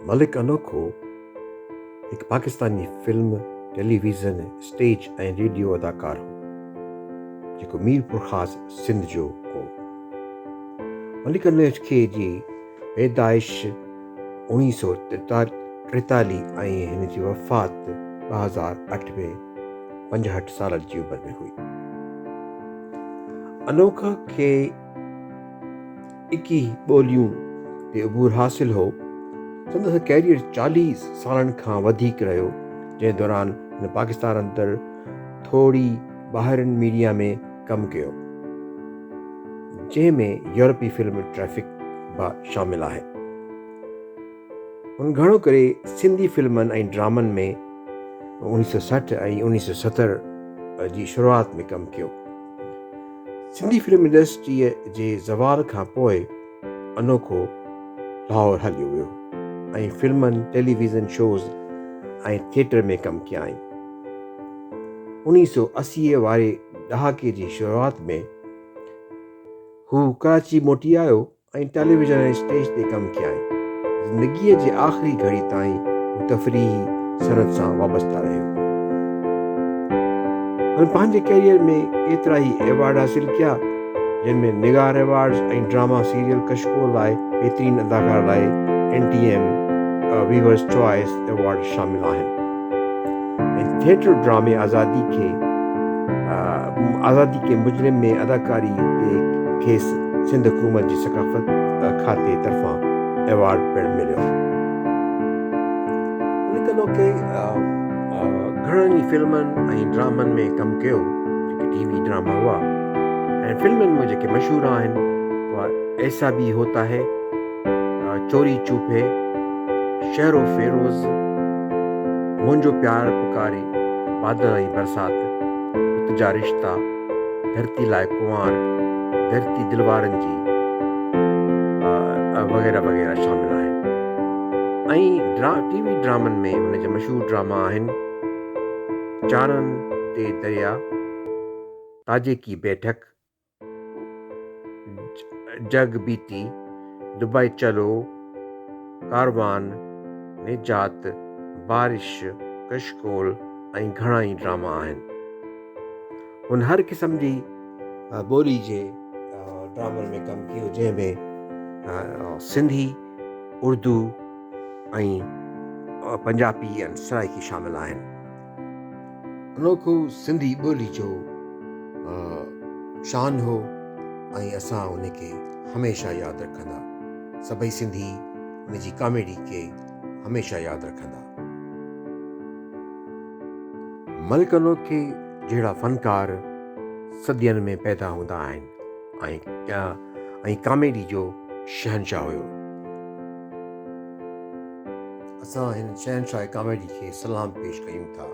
मलिक अनोखो हिकु Pakistani film, television, stage ऐं रेडियो अदाकार हो जेको मीरपुर ख़ासि सिंध जो हो। मलिक अनोखे जी पैदाइश 1943 ऐं हिन जी वफ़ात 2008 में 65 साल जी उमिरि में हुई। अनोखो खे 21 ॿोलियूं ते अबूर हासिल हो। संदसि कैरियर 40 सालनि खां वधीक रहियो, जंहिं दौरान हिन पाकिस्तान अंदरि थोरी ॿाहिरिनि मीडिया में कमु कयो, जंहिंमें यूरोपी फिल्म ट्रैफिक बि शामिल आहे। हुन घणो करे सिंधी फिल्मनि ऐं ड्रामनि में 1960 ऐं 1970 जी शुरूआत में कमु कयो। सिंधी फिल्म इंडस्ट्रीअ जे ज़वाल खां पोइ अनोखो लाहौर हलियो वियो ऐं फिल्मनि, टेलीविज़न शोज़ ऐं थिएटर में कमु कया आहिनि। 1980 वारे ॾहाके जी शुरूआत में हू कराची मोटी आयो ऐं टेलीविज़न ऐं स्टेज ते कमु कया आहिनि। ज़िंदगीअ जे आख़िरी घड़ी ताईं हू तफ़रीही सनत सां वाबस्ता रहियो। हुन पंहिंजे कैरियर में केतिरा ई एवार्ड हासिल कया, जिनमें निगार एवार्ड्स ऐं ड्रामा सीरियल कशको लाइ बहितरीन अदाकार लाइ NTM वीवर्स चॉइस एवार्ड शामिल आहिनि। ऐं थिएटर ड्रामे आज़ादी के मुजरिम में अदाकारी ते खेसि सिंध हुकूमत जी सकाफ़त खाते तरफ़ां एवार्ड पिणु मिलियो। मलिक अनोखे घणनि ई फिल्मनि ऐं ड्रामनि में कमु कयो, जेके TV ड्रामा हुआ। ऐं फिल्मनि में जेके मशहूर आहिनि उहा ऐसा भी होता है, चोरी चुपे, शहरो फेरोज़, मुंहिंजो प्यार पुकारे, बादल ऐं बरसात, तुंहिंजा रिश्ता, धरती लाइ कुंवार, धरती दिलवारनि जी वग़ैरह वग़ैरह शामिल आहिनि। ऐं TV ड्रामनि में हुन जा मशहूर ड्रामा आहिनि चारन ते दरिया, ताजे की बैठक, जग बीती, दुबई चलो, कारवान, निजात, बारिश, कशकोल ऐं घणा ई ड्रामा आहिनि। हुन हर क़िस्म जी ॿोली जे ड्रामनि में कमु कयो, जंहिंमें सिंधी, उर्दू ऐं पंजाबी ऐं सराइकी शामिल आहिनि। अनोखो सिंधी ॿोली जो शान हो ऐं असां उनखे हमेशह यादि रखंदा। सभई सिंधी उन जी कॉमेडी खे हमेशह यादि रखंदा। मलिक अनोखे जहिड़ा फ़नकार सदियनि में पैदा हूंदा आहिनि ऐं कॉमेडी जो शहनशाह हुयो। असां हिन शहनशाह कॉमेडी खे सलाम पेश कयूं था।